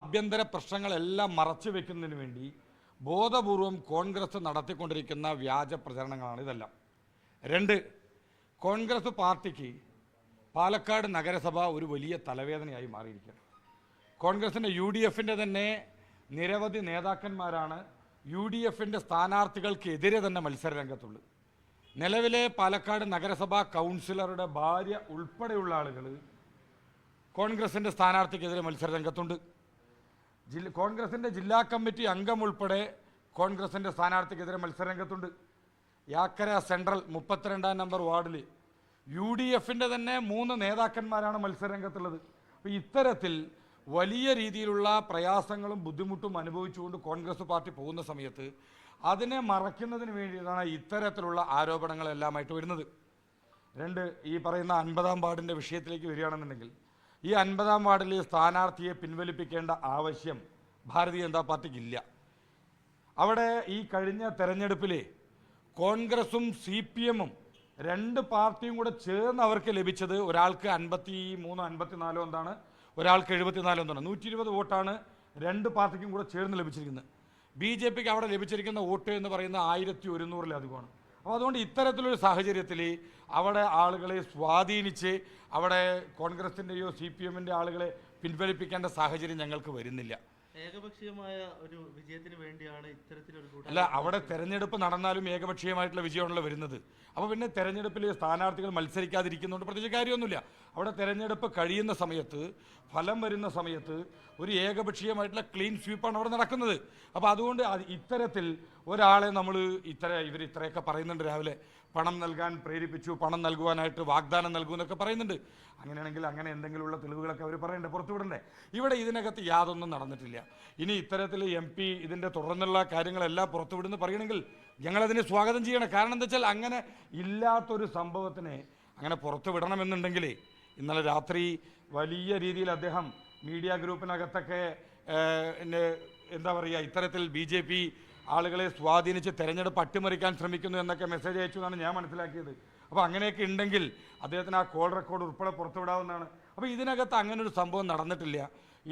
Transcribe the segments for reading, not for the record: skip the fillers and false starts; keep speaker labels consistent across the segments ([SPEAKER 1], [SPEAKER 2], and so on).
[SPEAKER 1] ആഭ്യന്തര പ്രശ്നങ്ങളെല്ലാം മറച്ചു വെക്കുന്നതിന് വേണ്ടി ബോധപൂർവം കോൺഗ്രസ് നടത്തിക്കൊണ്ടിരിക്കുന്ന വ്യാജ പ്രചരണങ്ങളാണ് ഇതെല്ലാം. 2, കോൺഗ്രസ് പാർട്ടിക്ക് പാലക്കാട് നഗരസഭ ഒരു വലിയ തലവേദനയായി മാറിയിരിക്കുകയാണ്. കോൺഗ്രസിൻ്റെ UDFൻ്റെ തന്നെ നിരവധി നേതാക്കന്മാരാണ് UDFൻ്റെ സ്ഥാനാർത്ഥികൾക്കെതിരെ തന്നെ മത്സര രംഗത്തുള്ളത്. നിലവിലെ പാലക്കാട് നഗരസഭാ കൗൺസിലറുടെ ഭാര്യ ഉൾപ്പെടെയുള്ള ആളുകൾ കോൺഗ്രസിൻ്റെ സ്ഥാനാർത്ഥിക്കെതിരെ മത്സര രംഗത്തുണ്ട്. കോൺഗ്രസിൻ്റെ ജില്ലാ കമ്മിറ്റി അംഗം ഉൾപ്പെടെ കോൺഗ്രസിൻ്റെ സ്ഥാനാർത്ഥിക്കെതിരെ മത്സര രംഗത്തുണ്ട്. യാക്കര സെൻട്രൽ 32-ാം നമ്പർ വാർഡിൽ UDFൻ്റെ തന്നെ 3 നേതാക്കന്മാരാണ് മത്സര രംഗത്തുള്ളത്. അപ്പോൾ ഇത്തരത്തിൽ വലിയ രീതിയിലുള്ള പ്രയാസങ്ങളും ബുദ്ധിമുട്ടും അനുഭവിച്ചുകൊണ്ട് കോൺഗ്രസ് പാർട്ടി പോകുന്ന സമയത്ത് അതിനെ മറയ്ക്കുന്നതിന് വേണ്ടിയിട്ടാണ് ഇത്തരത്തിലുള്ള ആരോപണങ്ങളെല്ലാമായിട്ട് വരുന്നത്. 2, ഈ പറയുന്ന 50-ാം വാർഡിൻ്റെ വിഷയത്തിലേക്ക് വരികയാണെന്നുണ്ടെങ്കിൽ ഈ 50-ാം വാർഡിൽ സ്ഥാനാർത്ഥിയെ പിൻവലിപ്പിക്കേണ്ട ആവശ്യം ഭാരതീയ ജനതാ പാർട്ടിക്കില്ല. അവിടെ ഈ കഴിഞ്ഞ തെരഞ്ഞെടുപ്പിൽ കോൺഗ്രസും CPM-ഉം 2 പാർട്ടിയും കൂടെ ചേർന്ന് അവർക്ക് ലഭിച്ചത് ഒരാൾക്ക് 53-54 എന്താണ്, ഒരാൾക്ക് 74 എന്താണ്, 120 വോട്ടാണ് 2 പാർട്ടിക്കും കൂടെ ചേർന്ന് ലഭിച്ചിരിക്കുന്നത്. BJPക്ക് അവിടെ ലഭിച്ചിരിക്കുന്ന വോട്ട് എന്ന് പറയുന്ന 1100-ലധികമാണ്. അപ്പോൾ അതുകൊണ്ട് ഇത്തരത്തിലൊരു സാഹചര്യത്തിൽ അവിടെ ആളുകളെ സ്വാധീനിച്ച് അവിടെ കോൺഗ്രസിൻ്റെയോ CPM-ൻ്റെ ആളുകളെ പിൻവലിപ്പിക്കേണ്ട സാഹചര്യം ഞങ്ങൾക്ക് വരുന്നില്ല.
[SPEAKER 2] ഏകപക്ഷീയമായ ഒരു വിജയത്തിന് വേണ്ടിയാണ് ഇത്തരത്തിലൊരു
[SPEAKER 1] അല്ല, അവിടെ തെരഞ്ഞെടുപ്പ് നടന്നാലും ഏകപക്ഷീയമായിട്ടുള്ള വിജയമാണല്ലോ വരുന്നത്. അപ്പോൾ പിന്നെ തെരഞ്ഞെടുപ്പിൽ സ്ഥാനാർത്ഥികൾ മത്സരിക്കാതിരിക്കുന്നതുകൊണ്ട് പ്രത്യേകിച്ച് കാര്യമൊന്നുമില്ല. അവിടെ തെരഞ്ഞെടുപ്പ് കഴിയുന്ന സമയത്ത്, ഫലം വരുന്ന സമയത്ത് ഒരു ഏകപക്ഷീയമായിട്ടുള്ള ക്ലീൻ സ്വീപ്പാണ് അവിടെ നടക്കുന്നത്. അപ്പോൾ അതുകൊണ്ട് ഇത്തരത്തിൽ ഒരാളെ നമ്മൾ ഇവർ ഇത്രയൊക്കെ പറയുന്നുണ്ട്, രാവിലെ പണം നൽകാൻ പ്രേരിപ്പിച്ചു, പണം നൽകുവാനായിട്ട് വാഗ്ദാനം നൽകുമെന്നൊക്കെ പറയുന്നുണ്ട്. അങ്ങനെയാണെങ്കിൽ അങ്ങനെ എന്തെങ്കിലുമുള്ള തെളിവുകളൊക്കെ അവർ പറയണ്ടേ, പുറത്തുവിടണ്ടേ? ഇവിടെ ഇതിനകത്ത് യാതൊന്നും നടന്നിട്ടില്ല. ഇനി ഇത്തരത്തിൽ MP ഇതിൻ്റെ തുടർന്നുള്ള കാര്യങ്ങളെല്ലാം പുറത്തുവിടുന്ന് പറയണമെങ്കിൽ ഞങ്ങളതിനെ സ്വാഗതം ചെയ്യണം. കാരണം എന്താ വെച്ചാൽ അങ്ങനെ ഇല്ലാത്തൊരു സംഭവത്തിനെ അങ്ങനെ പുറത്തു വിടണമെന്നുണ്ടെങ്കിൽ ഇന്നലെ രാത്രി വലിയ രീതിയിൽ അദ്ദേഹം മീഡിയ ഗ്രൂപ്പിനകത്തൊക്കെ എന്താ പറയുക, ഇത്തരത്തിൽ BJP ആളുകളെ സ്വാധീനിച്ച് തെരഞ്ഞെടുപ്പ് അട്ടിമറിക്കാൻ ശ്രമിക്കുന്നു എന്നൊക്കെ മെസ്സേജ് അയച്ചു എന്നാണ് ഞാൻ മനസ്സിലാക്കിയത്. അപ്പോൾ അങ്ങനെയൊക്കെ ഉണ്ടെങ്കിൽ അദ്ദേഹത്തിന് ആ കോൾ റെക്കോർഡ് ഉൾപ്പെടെ പുറത്തുവിടാവുന്നതാണ്. അപ്പോൾ ഇതിനകത്ത് അങ്ങനെ ഒരു സംഭവം നടന്നിട്ടില്ല.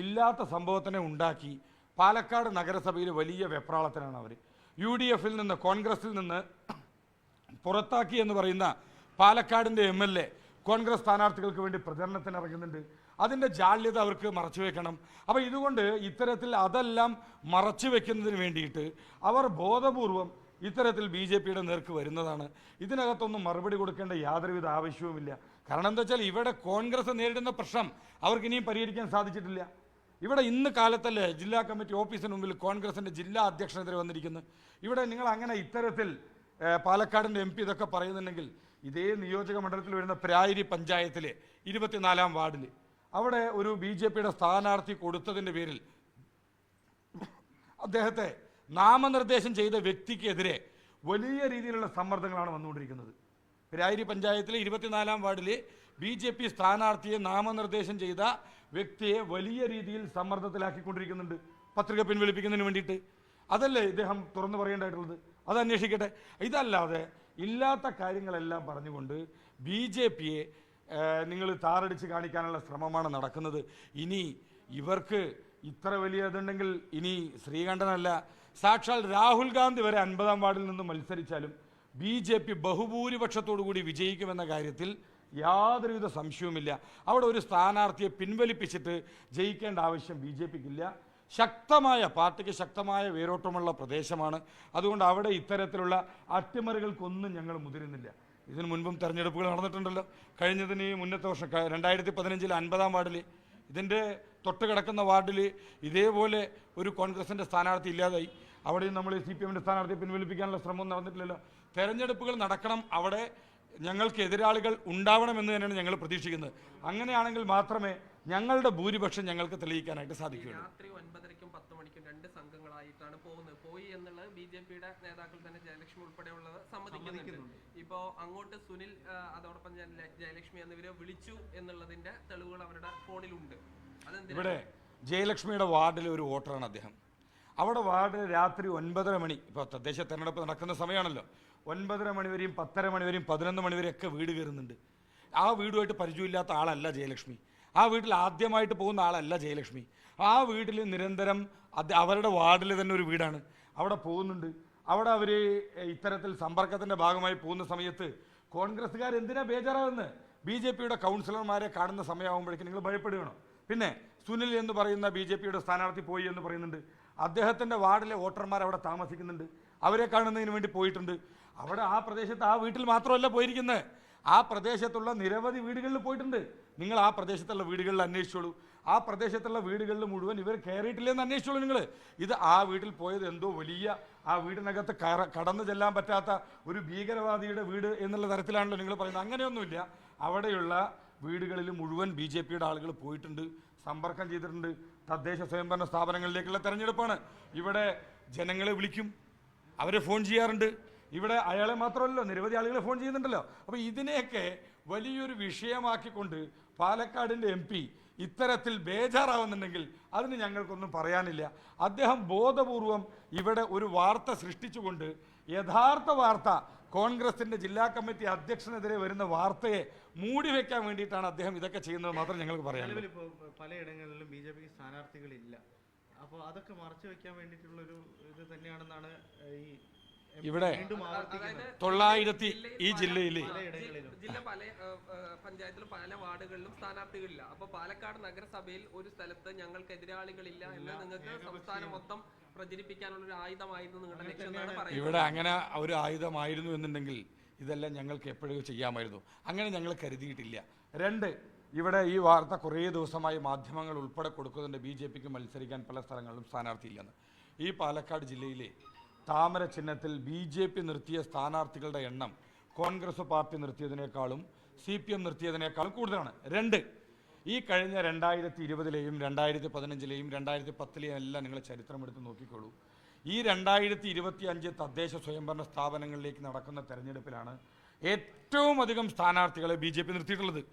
[SPEAKER 1] ഇല്ലാത്ത സംഭവത്തിനെ ഉണ്ടാക്കി പാലക്കാട് നഗരസഭയിൽ വലിയ വെപ്രാളത്തിനാണ് അവർ. UDFൽ നിന്ന്, കോൺഗ്രസിൽ നിന്ന് പുറത്താക്കി എന്ന് പറയുന്ന പാലക്കാടിൻ്റെ MLA കോൺഗ്രസ് സ്ഥാനാർത്ഥികൾക്ക് വേണ്ടി പ്രചരണത്തിന് ഇറങ്ങുന്നുണ്ട്. അതിൻ്റെ ജാള്യത അവർക്ക് മറച്ചു വെക്കണം. അപ്പോൾ ഇതുകൊണ്ട് ഇത്തരത്തിൽ അതെല്ലാം മറച്ചു വെക്കുന്നതിന് വേണ്ടിയിട്ട് അവർ ബോധപൂർവം ഇത്തരത്തിൽ BJPയുടെ നേർക്ക് വരുന്നതാണ്. ഇതിനകത്തൊന്നും മറുപടി കൊടുക്കേണ്ട യാതൊരുവിധ ആവശ്യവുമില്ല. കാരണം എന്താ വെച്ചാൽ ഇവിടെ കോൺഗ്രസ് നേരിടുന്ന പ്രശ്നം അവർക്ക് ഇനിയും പരിഹരിക്കാൻ സാധിച്ചിട്ടില്ല. ഇവിടെ ഇന്ന് കാലത്തല്ലേ ജില്ലാ കമ്മിറ്റി ഓഫീസിന് മുമ്പിൽ കോൺഗ്രസിൻ്റെ ജില്ലാ അധ്യക്ഷനെതിരെ വന്നിരിക്കുന്നത്. ഇവിടെ നിങ്ങൾ അങ്ങനെ ഇത്തരത്തിൽ പാലക്കാടിൻ്റെ MP ഇതൊക്കെ പറയുന്നുണ്ടെങ്കിൽ ഇതേ നിയോജക മണ്ഡലത്തിൽ വരുന്ന പ്രായരി പഞ്ചായത്തിലെ 24-ാം വാർഡിൽ അവിടെ ഒരു BJPയുടെ സ്ഥാനാർത്ഥി കൊടുത്തതിൻ്റെ പേരിൽ അദ്ദേഹത്തെ നാമനിർദ്ദേശം ചെയ്ത വ്യക്തിക്കെതിരെ വലിയ രീതിയിലുള്ള സമ്മർദ്ദങ്ങളാണ് വന്നുകൊണ്ടിരിക്കുന്നത്. പ്രായരി പഞ്ചായത്തിലെ 24-ാം വാർഡിൽ BJP സ്ഥാനാർത്ഥിയെ നാമനിർദ്ദേശം ചെയ്ത വ്യക്തിയെ വലിയ രീതിയിൽ സമ്മർദ്ദത്തിലാക്കിക്കൊണ്ടിരിക്കുന്നുണ്ട്, പത്രിക പിൻവലിപ്പിക്കുന്നതിന് വേണ്ടിയിട്ട്. അതല്ലേ ഇദ്ദേഹം തുറന്നു പറയേണ്ടതായിട്ടുള്ളത്? അത് അന്വേഷിക്കട്ടെ. ഇതല്ലാതെ ഇല്ലാത്ത കാര്യങ്ങളെല്ലാം പറഞ്ഞുകൊണ്ട് BJPയെ നിങ്ങൾ താറടിച്ച് കാണിക്കാനുള്ള ശ്രമമാണ് നടക്കുന്നത്. ഇനി ഇവർക്ക് ഇത്ര വലിയ ഇതുണ്ടെങ്കിൽ ഇനി ശ്രീകണ്ഠനല്ല, സാക്ഷാൽ രാഹുൽ ഗാന്ധി വരെ 50-ാം വാർഡിൽ നിന്ന് മത്സരിച്ചാലും BJP ബഹുഭൂരിപക്ഷത്തോടു കൂടി വിജയിക്കുമെന്ന കാര്യത്തിൽ യാതൊരുവിധ സംശയവുമില്ല. അവിടെ ഒരു സ്ഥാനാർത്ഥിയെ പിൻവലിപ്പിച്ചിട്ട് ജയിക്കേണ്ട ആവശ്യം BJPക്കില്ല. ശക്തമായ പാർട്ടിക്ക് ശക്തമായ വേരോട്ടമുള്ള പ്രദേശമാണ്. അതുകൊണ്ട് അവിടെ ഇത്തരത്തിലുള്ള അട്ടിമറികൾക്കൊന്നും ഞങ്ങൾ മുതിരുന്നില്ല. ഇതിനു മുൻപും തെരഞ്ഞെടുപ്പുകൾ നടന്നിട്ടുണ്ടല്ലോ. കഴിഞ്ഞതിന് മുന്നത്തെ വർഷം 2015 50-ാം വാർഡിൽ, ഇതിൻ്റെ തൊട്ട് കിടക്കുന്ന വാർഡിൽ ഇതേപോലെ ഒരു കോൺഗ്രസിൻ്റെ സ്ഥാനാർത്ഥി ഇല്ലാതായി. അവിടെയും നമ്മൾ CPM-ൻ്റെ സ്ഥാനാർത്ഥിയെ പിൻവലിപ്പിക്കാനുള്ള ശ്രമം നടന്നിട്ടില്ലല്ലോ. തെരഞ്ഞെടുപ്പുകൾ നടക്കണം, അവിടെ ഞങ്ങൾക്ക് എതിരാളികൾ ഉണ്ടാവണമെന്ന് തന്നെയാണ് ഞങ്ങൾ പ്രതീക്ഷിക്കുന്നത്. അങ്ങനെയാണെങ്കിൽ മാത്രമേ ഞങ്ങളുടെ ഭൂരിപക്ഷം ഞങ്ങൾക്ക് തെളിയിക്കാനായിട്ട് സാധിക്കുകയുള്ളൂ.
[SPEAKER 3] രാത്രി 9:30-ക്കും 10 മണിക്കും 2 സംഘങ്ങളായിട്ടാണ് പോയി എന്നുള്ളത് BJPയുടെ നേതാക്കൾ തന്നെ ജയലക്ഷ്മി ഉൾപ്പെടെയുള്ളത് സമ്മതിക്കുന്നുണ്ട്. ഇപ്പോൾ അങ്ങോട്ട് സുനിൽ അതോടൊപ്പം ജയലക്ഷ്മി എന്നിവരെ വിളിച്ചു എന്നുള്ളതിന്റെ തെളിവുകൾ അവരുടെ ഫോണിലുണ്ട്.
[SPEAKER 1] ഇവിടെ ജയലക്ഷ്മിയുടെ വാർഡിലെ ഒരു വോട്ടറാണ് അദ്ദേഹം. അവിടെ വാർഡിൽ രാത്രി 9:30 മണി, ഇപ്പോൾ തദ്ദേശ തെരഞ്ഞെടുപ്പ് നടക്കുന്ന സമയമാണല്ലോ, 9:30 മണി വരെയും 10:30 മണി വരെയും 11 മണി വരെയൊക്കെ വീട് കയറുന്നുണ്ട്. ആ വീടുമായിട്ട് പരിചയമില്ലാത്ത ആളല്ല ജയലക്ഷ്മി. ആ വീട്ടിൽ ആദ്യമായിട്ട് പോകുന്ന ആളല്ല ജയലക്ഷ്മി. ആ വീട്ടിൽ നിരന്തരം അവരുടെ വാർഡിൽ തന്നെ ഒരു വീടാണ്, അവിടെ പോകുന്നുണ്ട്. അവിടെ അവർ ഇത്തരത്തിൽ സമ്പർക്കത്തിൻ്റെ ഭാഗമായി പോകുന്ന സമയത്ത് കോൺഗ്രസ്സുകാർ എന്തിനാ ബേജാറാകുന്നത്? BJPയുടെ കൗൺസിലർമാരെ കാണുന്ന സമയമാകുമ്പോഴേക്കും നിങ്ങൾ ഭയപ്പെടുകയാണോ? പിന്നെ സുനിൽ എന്ന് പറയുന്ന BJPയുടെ സ്ഥാനാർത്ഥി പോയി എന്ന് പറയുന്നുണ്ട്. അദ്ദേഹത്തിൻ്റെ വാർഡിലെ വോട്ടർമാർ അവിടെ താമസിക്കുന്നുണ്ട്, അവരെ കാണുന്നതിന് വേണ്ടി പോയിട്ടുണ്ട്. അവിടെ ആ പ്രദേശത്ത് ആ വീട്ടിൽ മാത്രമല്ല പോയിരിക്കുന്നത്, ആ പ്രദേശത്തുള്ള നിരവധി വീടുകളിൽ പോയിട്ടുണ്ട്. നിങ്ങൾ ആ പ്രദേശത്തുള്ള വീടുകളിൽ അന്വേഷിച്ചോളൂ. ആ പ്രദേശത്തുള്ള വീടുകളിൽ മുഴുവൻ ഇവർ കയറിയിട്ടില്ലെന്ന് അന്വേഷിച്ചോളൂ നിങ്ങൾ. ഇത് ആ വീട്ടിൽ പോയത് എന്തോ വലിയ ആ വീടിനകത്ത് കടന്നു ചെല്ലാൻ പറ്റാത്ത ഒരു ഭീകരവാദിയുടെ വീട് എന്നുള്ള തരത്തിലാണല്ലോ നിങ്ങൾ പറയുന്നത്. അങ്ങനെയൊന്നുമില്ല. അവിടെയുള്ള വീടുകളിൽ മുഴുവൻ BJPയുടെ ആളുകൾ പോയിട്ടുണ്ട്, സമ്പർക്കം ചെയ്തിട്ടുണ്ട്. തദ്ദേശ സ്വയംഭരണ സ്ഥാപനങ്ങളിലേക്കുള്ള തെരഞ്ഞെടുപ്പാണ്. ഇവിടെ ജനങ്ങളെ വിളിക്കും, അവരെ ഫോൺ ചെയ്യാറുണ്ട്. ഇവിടെ അയാളെ മാത്രമല്ലോ, നിരവധി ആളുകളെ ഫോൺ ചെയ്യുന്നുണ്ടല്ലോ. അപ്പോൾ ഇതിനെയൊക്കെ വലിയൊരു വിഷയമാക്കിക്കൊണ്ട് പാലക്കാടിൻ്റെ MP ഇത്തരത്തിൽ ബേജാറാവുന്നുണ്ടെങ്കിൽ അതിന് ഞങ്ങൾക്കൊന്നും പറയാനില്ല. അദ്ദേഹം ബോധപൂർവം ഇവിടെ ഒരു വാർത്ത സൃഷ്ടിച്ചുകൊണ്ട് യഥാർത്ഥ വാർത്ത, കോൺഗ്രസിൻ്റെ ജില്ലാ കമ്മിറ്റി അധ്യക്ഷനെതിരെ വരുന്ന വാർത്തയെ മൂടി വയ്ക്കാൻ വേണ്ടിയിട്ടാണ് അദ്ദേഹം ഇതൊക്കെ ചെയ്യുന്നത് മാത്രം ഞങ്ങൾക്ക് പറയാനുള്ളൂ.
[SPEAKER 2] പലയിടങ്ങളിലും BJPക്ക് സ്ഥാനാർത്ഥികളില്ല. അപ്പോൾ അതൊക്കെ മറച്ചു വെക്കാൻ വേണ്ടിയിട്ടുള്ളൊരു ഇത് തന്നെയാണെന്നാണ് ഈ
[SPEAKER 1] ഇവിടെ 900 ഈ ജില്ലയിൽ
[SPEAKER 3] പല പഞ്ചായത്തിലും പല വാർഡുകളിലും സ്ഥാനാർത്ഥികളില്ല. അപ്പൊ പാലക്കാട് നഗരസഭയിൽ ഒരു സ്ഥലത്ത് ഞങ്ങൾക്ക് എതിരാളികളില്ല എന്ന് നിങ്ങൾക്ക് സംസ്ഥാനം മൊത്തം പ്രചരിപ്പിക്കാനുള്ള ഒരു ആയുധമായിരുന്നു നിങ്ങളുടെ ലക്ഷ്യം എന്നാണ് പറയുന്നത്.
[SPEAKER 1] ഇവിടെ അങ്ങനെ ഒരു ആയുധമായിരുന്നു എന്നുണ്ടെങ്കിൽ ഇതെല്ലാം ഞങ്ങൾക്ക് എപ്പോഴും ചെയ്യാമായിരുന്നു. അങ്ങനെ ഞങ്ങൾ കരുതിയിട്ടില്ല. 2, ഇവിടെ ഈ വാർത്ത കുറേ ദിവസമായി മാധ്യമങ്ങൾ ഉൾപ്പെടെ കൊടുക്കുന്നുണ്ട്, BJPക്ക് മത്സരിക്കാൻ പല സ്ഥലങ്ങളിലും സ്ഥാനാർത്ഥിയില്ലെന്ന്. ഈ പാലക്കാട് ജില്ലയിലെ താമര ചിഹ്നത്തിൽ BJP നിർത്തിയ സ്ഥാനാർത്ഥികളുടെ എണ്ണം കോൺഗ്രസ് പാർട്ടി നിർത്തിയതിനേക്കാളും CPM നിർത്തിയതിനേക്കാളും കൂടുതലാണ്. 2, ഈ കഴിഞ്ഞ 2020-ലെയും 2015-ലെയും 2010-ലെയും എല്ലാം നിങ്ങൾ ചരിത്രമെടുത്ത് നോക്കിക്കോളൂ. ഈ 2025 തദ്ദേശ സ്വയംഭരണ സ്ഥാപനങ്ങളിലേക്ക് നടക്കുന്ന തെരഞ്ഞെടുപ്പിലാണ് ഏറ്റവും അധികം സ്ഥാനാർത്ഥികളെ BJP നിർത്തിയിട്ടുള്ളത്.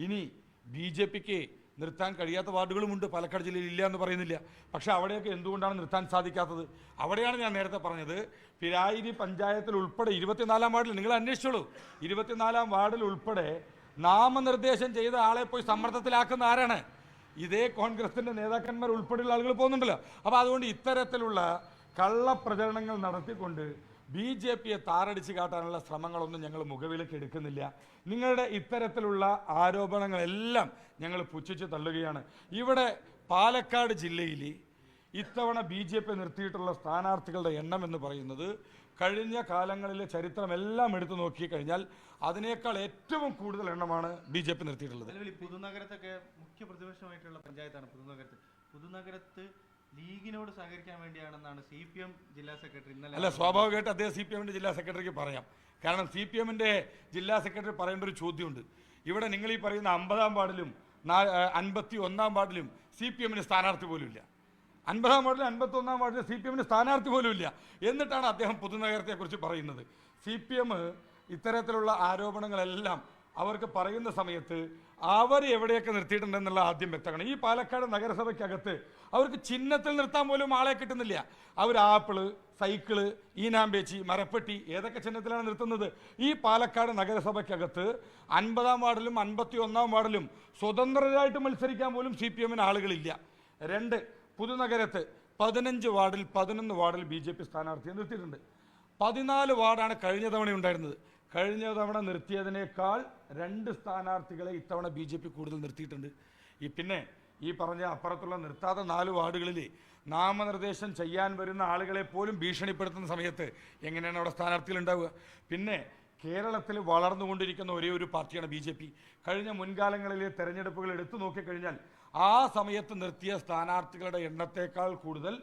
[SPEAKER 1] ഇനി BJPക്ക് നിർത്താൻ കഴിയാത്ത വാർഡുകളുമുണ്ട്, പാലക്കാട് ജില്ലയിൽ ഇല്ല എന്ന് പറയുന്നില്ല. പക്ഷേ അവിടെയൊക്കെ എന്തുകൊണ്ടാണ് നിർത്താൻ സാധിക്കാത്തത്? അവിടെയാണ് ഞാൻ നേരത്തെ പറഞ്ഞത്, പിരായിരി പഞ്ചായത്തിൽ ഉൾപ്പെടെ 24-ാം വാർഡിൽ നിങ്ങൾ അന്വേഷിച്ചോളൂ. 24-ാം വാർഡിൽ ഉൾപ്പെടെ നാമനിർദ്ദേശം ചെയ്ത ആളെ പോയി സമ്മർദ്ദത്തിലാക്കുന്ന ആരാണ്? ഇതേ കോൺഗ്രസിൻ്റെ നേതാക്കന്മാർ ഉൾപ്പെടെയുള്ള ആളുകൾ പോകുന്നുണ്ടല്ലോ. അപ്പോൾ അതുകൊണ്ട് ഇത്തരത്തിലുള്ള കള്ളപ്രചരണങ്ങൾ നടത്തിക്കൊണ്ട് BJPയെ താറടിച്ച് കാട്ടാനുള്ള ശ്രമങ്ങളൊന്നും ഞങ്ങൾ മുഖവിലേക്ക് എടുക്കുന്നില്ല. നിങ്ങളുടെ ഇത്തരത്തിലുള്ള ആരോപണങ്ങളെല്ലാം ഞങ്ങൾ പുച്ഛിച്ച് തള്ളുകയാണ്. ഇവിടെ പാലക്കാട് ജില്ലയിൽ ഇത്തവണ BJP നിർത്തിയിട്ടുള്ള സ്ഥാനാർത്ഥികളുടെ എണ്ണം എന്ന് പറയുന്നത് കഴിഞ്ഞ കാലങ്ങളിലെ ചരിത്രമെല്ലാം എടുത്തു നോക്കിക്കഴിഞ്ഞാൽ അതിനേക്കാൾ ഏറ്റവും കൂടുതൽ എണ്ണമാണ് BJP നിർത്തിയിട്ടുള്ളത്.
[SPEAKER 2] പുതുനഗരത്തൊക്കെ മുഖ്യ പ്രതിപക്ഷമായിട്ടുള്ള പഞ്ചായത്താണ് പുതുനഗരത്ത് ലീഗിനോട് സഹകരിക്കാൻ വേണ്ടിയാണെന്നാണ് CPM ജില്ലാ സെക്രട്ടറി ഇന്നലെ.
[SPEAKER 1] അല്ല, സ്വാഭാവികമായിട്ട് അദ്ദേഹം CPMന്റെ ജില്ലാ സെക്രട്ടറിക്ക് പറയാം. കാരണം CPMന്റെ ജില്ലാ സെക്രട്ടറി പറയേണ്ട ഒരു ചോദ്യമുണ്ട്. ഇവിടെ നിങ്ങൾ ഈ പറയുന്ന 50-ാം വാർഡിലും 51-ാം വാർഡിലും CPMന് സ്ഥാനാർത്ഥി പോലും ഇല്ല. 50-ാം വാർഡിലും 51-ാം വാർഡിലും CPMന് സ്ഥാനാർത്ഥി പോലും ഇല്ല. എന്നിട്ടാണ് അദ്ദേഹം പുതുനഗരത്തെക്കുറിച്ച് പറയുന്നത്. CPM ഇത്തരത്തിലുള്ള ആരോപണങ്ങളെല്ലാം അവർക്ക് പറയുന്ന സമയത്ത് അവർ എവിടെയൊക്കെ നിർത്തിയിട്ടുണ്ടെന്നുള്ള ആദ്യം വ്യക്തമാണ്. ഈ പാലക്കാട് നഗരസഭയ്ക്കകത്ത് അവർക്ക് ചിഹ്നത്തിൽ നിർത്താൻ പോലും ആളെ കിട്ടുന്നില്ല. അവർ ആപ്പിള്, സൈക്കിള്, ഈനാമ്പേച്ചി, മരപ്പെട്ടി ഏതൊക്കെ ചിഹ്നത്തിലാണ് നിർത്തുന്നത്? ഈ പാലക്കാട് നഗരസഭയ്ക്കകത്ത് 50-ാം വാർഡിലും 51-ാം വാർഡിലും സ്വതന്ത്രരായിട്ട് മത്സരിക്കാൻ പോലും CPMന് ആളുകളില്ല. 2, പുതുനഗരത്ത് 15 വാർഡിൽ 11 വാർഡിൽ BJP സ്ഥാനാർത്ഥിയെ നിർത്തിയിട്ടുണ്ട്. 14 വാർഡാണ് കഴിഞ്ഞ തവണ ഉണ്ടായിരുന്നത്. കഴിഞ്ഞ തവണ നിർത്തിയതിനേക്കാൾ 2 സ്ഥാനാർത്ഥികളെ ഇത്തവണ BJP കൂടുതൽ നിർത്തിയിട്ടുണ്ട്. പിന്നെ ഈ പറഞ്ഞ അപ്പുറത്തുള്ള നിർത്താത്ത 4 വാർഡുകളിൽ നാമനിർദ്ദേശം ചെയ്യാൻ വരുന്ന ആളുകളെ പോലും ഭീഷണിപ്പെടുത്തുന്ന സമയത്ത് എങ്ങനെയാണ് അവിടെ സ്ഥാനാർത്ഥികൾ ഉണ്ടാവുക? പിന്നെ കേരളത്തിൽ വളർന്നുകൊണ്ടിരിക്കുന്ന ഒരേ ഒരു പാർട്ടിയാണ് BJP. കഴിഞ്ഞ മുൻകാലങ്ങളിലെ തെരഞ്ഞെടുപ്പുകൾ എടുത്തു നോക്കിക്കഴിഞ്ഞാൽ ആ സമയത്ത് നിർത്തിയ സ്ഥാനാർത്ഥികളുടെ എണ്ണത്തേക്കാൾ കൂടുതൽ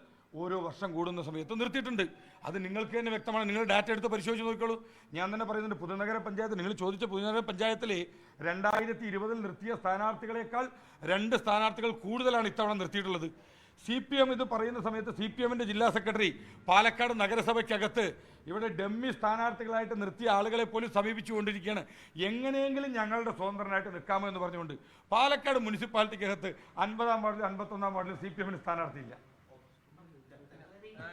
[SPEAKER 1] ഓരോ വർഷം കൂടുന്ന സമയത്ത് നിർത്തിയിട്ടുണ്ട്. അത് നിങ്ങൾക്ക് തന്നെ വ്യക്തമാണ്. നിങ്ങൾ ഡാറ്റ എടുത്ത് പരിശോധിച്ച് നോക്കിക്കോളൂ. ഞാൻ തന്നെ പറയുന്നുണ്ട്, പുതുനഗര പഞ്ചായത്ത് നിങ്ങൾ ചോദിച്ച പുതുനഗര പഞ്ചായത്തിൽ 2020 നിർത്തിയ സ്ഥാനാർത്ഥികളെക്കാൾ 2 സ്ഥാനാർത്ഥികൾ കൂടുതലാണ് ഇത്തവണ നിർത്തിയിട്ടുള്ളത്. CPM ഇത് പറയുന്ന സമയത്ത് CPMന്റെ ജില്ലാ സെക്രട്ടറി പാലക്കാട് നഗരസഭയ്ക്കകത്ത് ഇവിടെ ഡമ്മി സ്ഥാനാർത്ഥികളായിട്ട് നിർത്തിയ ആളുകളെ പോലും സമീപിച്ചുകൊണ്ടിരിക്കുകയാണ്. എങ്ങനെയെങ്കിലും ഞങ്ങളുടെ സ്വതന്ത്രനായിട്ട് നിൽക്കാമോ എന്ന് പറഞ്ഞുകൊണ്ട് പാലക്കാട് മുനിസിപ്പാലിറ്റിക്കകത്ത് 50-ാം വാർഡിലും 51-ാം വാർഡിലും CPMന് സ്ഥാനാർത്ഥിയില്ല.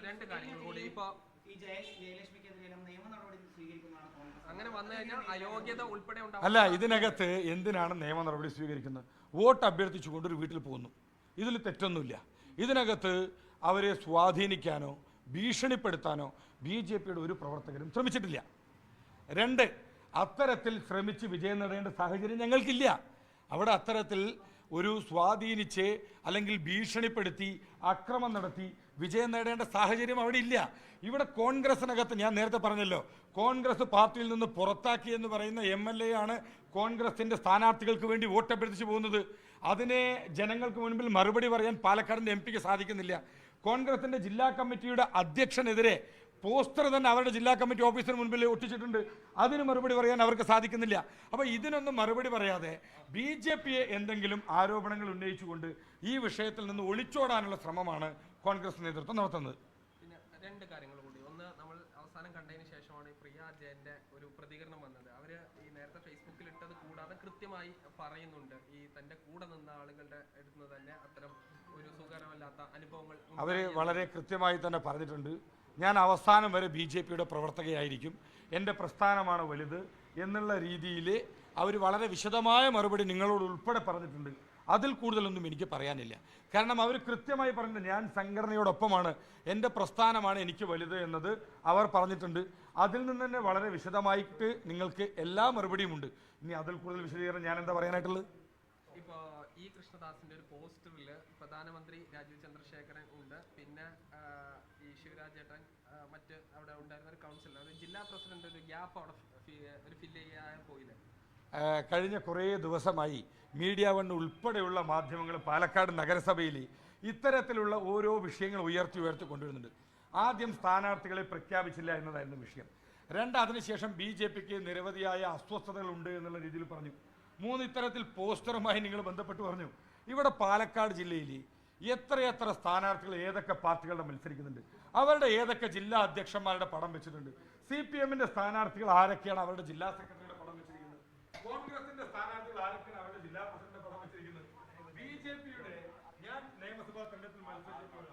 [SPEAKER 3] 2 കാര്യങ്ങൾ കൂടി. ഇപ്പോൾ
[SPEAKER 4] ഈ ജയലക്ഷ്മിക്കെതിരെയും നിയമ നടപടി സ്വീകരിക്കുന്നതാണ് കോൺഗ്രസ്.
[SPEAKER 3] അങ്ങനെ വന്നു കഴിഞ്ഞാൽ അയോഗ്യത ഉൾപ്പെടെ
[SPEAKER 1] അല്ല, ഇതിനകത്ത് എന്തിനാണ് നിയമ നടപടി സ്വീകരിക്കുന്നത്? വോട്ട് അഭ്യർത്ഥിച്ചുകൊണ്ട് ഒരു വീട്ടിൽ പോകുന്നു, ഇതിൽ തെറ്റൊന്നുമില്ല. ഇതിനകത്ത് അവരെ സ്വാധീനിക്കാനോ ഭീഷണിപ്പെടുത്താനോ BJPയുടെ ഒരു പ്രവർത്തകരും ശ്രമിച്ചിട്ടില്ല. 2, അത്തരത്തിൽ ശ്രമിച്ച് വിജയം നേടേണ്ട സാഹചര്യം ഞങ്ങൾക്കില്ല. അവിടെ അത്തരത്തിൽ ഒരു സ്വാധീനിച്ച് അല്ലെങ്കിൽ ഭീഷണിപ്പെടുത്തി അക്രമം നടത്തി വിജയം നേടേണ്ട സാഹചര്യം അവിടെ ഇല്ല. ഇവിടെ കോൺഗ്രസിനകത്ത് ഞാൻ നേരത്തെ പറഞ്ഞല്ലോ, കോൺഗ്രസ് പാർട്ടിയിൽ നിന്ന് പുറത്താക്കി എന്ന് പറയുന്ന MLA ആണ് കോൺഗ്രസിൻ്റെ സ്ഥാനാർത്ഥികൾക്ക് വേണ്ടി വോട്ട് അഭ്യർത്ഥിച്ച് പോകുന്നത്. അതിനെ ജനങ്ങൾക്ക് മുൻപിൽ മറുപടി പറയാൻ പാലക്കാടിൻ്റെ MP ക്ക് സാധിക്കുന്നില്ല. കോൺഗ്രസിൻ്റെ ജില്ലാ കമ്മിറ്റിയുടെ അധ്യക്ഷനെതിരെ പോസ്റ്റർ തന്നെ അവരുടെ ജില്ലാ കമ്മിറ്റി ഓഫീസിന് മുൻപിൽ ഒട്ടിച്ചിട്ടുണ്ട്. അതിന് മറുപടി പറയാൻ അവർക്ക് സാധിക്കുന്നില്ല. അപ്പോൾ ഇതിനൊന്നും മറുപടി പറയാതെ BJPയെ എന്തെങ്കിലും ആരോപണങ്ങൾ ഉന്നയിച്ചുകൊണ്ട് ഈ വിഷയത്തിൽ നിന്ന് ഒളിച്ചോടാനുള്ള ശ്രമമാണ് കോൺഗ്രസ് നേതൃത്വം നടത്തുന്നത്.
[SPEAKER 3] പിന്നെ 2 കാര്യങ്ങൾ കൂടി. ഒന്ന്, നമ്മൾ അവസാനം കണ്ടതിന് ശേഷമാണ് പ്രിയ ജയന്റെ ഒരു പ്രതികരണം വന്നത്. അവര് ഈ നേരത്തെ ഫേസ്ബുക്കിൽ ഇട്ടത് കൂടാതെ കൃത്യമായി പറയുന്നുണ്ട്, ഈ തന്റെ കൂടെ നിന്ന ആളുകളുടെ അടുത്ത് തന്നെ അത്തരം ഒരു സുഖകരമല്ലാത്ത അനുഭവങ്ങൾ
[SPEAKER 1] അവർ വളരെ കൃത്യമായി തന്നെ പറഞ്ഞിട്ടുണ്ട്. ഞാൻ അവസാനം വരെ BJPയുടെ പ്രവർത്തകയായിരിക്കും, എൻ്റെ പ്രസ്ഥാനമാണ് വലുത് എന്നുള്ള രീതിയിൽ അവർ വളരെ വിശദമായ മറുപടി നിങ്ങളോട് ഉൾപ്പെടെ പറഞ്ഞിട്ടുണ്ട്. അതിൽ കൂടുതലൊന്നും എനിക്ക് പറയാനില്ല. കാരണം അവർ കൃത്യമായി പറഞ്ഞത് ഞാൻ സംഘടനയോടൊപ്പമാണ്, എൻ്റെ പ്രസ്ഥാനമാണ് എനിക്ക് വലുത് എന്നത് അവർ പറഞ്ഞിട്ടുണ്ട്. അതിൽ നിന്ന് തന്നെ വളരെ വിശദമായിട്ട് നിങ്ങൾക്ക് എല്ലാ മറുപടിയുമുണ്ട്. ഇനി അതിൽ കൂടുതൽ വിശദീകരണം ഞാൻ എന്താ പറയാനായിട്ടുള്ളത്?
[SPEAKER 3] ഇപ്പോൾ ഈ കൃഷ്ണദാസിന്റെ ഒരു പോസ്റ്ററിൽ പ്രധാനമന്ത്രി രാജീവ് ചന്ദ്രശേഖരൻ ഉണ്ട്, പിന്നെ ഈ ശിവരാജേട്ടൻ, മറ്റ് അവിടെ ഉണ്ടായിരുന്ന ഒരു കൗൺസിലർ, ഒരു ജില്ലാ പ്രസിഡന്റ് ഒരു ഗ്യാപ്പ് അവിടെ ഒരു ഫില്ല് ചെയ്യാൻ പോയില്ലേ?
[SPEAKER 1] കഴിഞ്ഞ കുറേ ദിവസമായി മീഡിയ വൺ ഉൾപ്പെടെയുള്ള മാധ്യമങ്ങൾ പാലക്കാട് നഗരസഭയിൽ ഇത്തരത്തിലുള്ള ഓരോ വിഷയങ്ങൾ ഉയർത്തി കൊണ്ടുവരുന്നുണ്ട്. ആദ്യം സ്ഥാനാർത്ഥികളെ പ്രഖ്യാപിച്ചില്ല എന്നതായിരുന്നു വിഷയം. 2, അതിനുശേഷം BJPക്ക് നിരവധിയായ അസ്വസ്ഥതകളുണ്ട് എന്നുള്ള രീതിയിൽ പറഞ്ഞു. 3, ഇത്തരത്തിൽ പോസ്റ്ററുമായി നിങ്ങൾ ബന്ധപ്പെട്ട് പറഞ്ഞു. ഇവിടെ പാലക്കാട് ജില്ലയിൽ എത്രയെത്ര സ്ഥാനാർത്ഥികൾ ഏതൊക്കെ പാർട്ടികളുടെ മത്സരിക്കുന്നുണ്ട്, അവരുടെ ഏതൊക്കെ ജില്ലാ അധ്യക്ഷന്മാരുടെ പടം വെച്ചിട്ടുണ്ട്. CPMന്റെ സ്ഥാനാർത്ഥികൾ ആരൊക്കെയാണ് അവരുടെ ജില്ലാ സെക്രട്ടറിയുടെ പടം വെച്ചിരിക്കുന്നത്, കോൺഗ്രസിന്റെ സ്ഥാനാർത്ഥികൾ ആരൊക്കെയാണ് അവരുടെ ജില്ലാ പ്രസിഡന്റിന്റെ പടം വെച്ചിരിക്കുന്നത്. BJPയുടെ ഞാൻ നിയമസഭാ തെരഞ്ഞെടുപ്പിൽ മത്സരിച്ചിട്ടുള്ള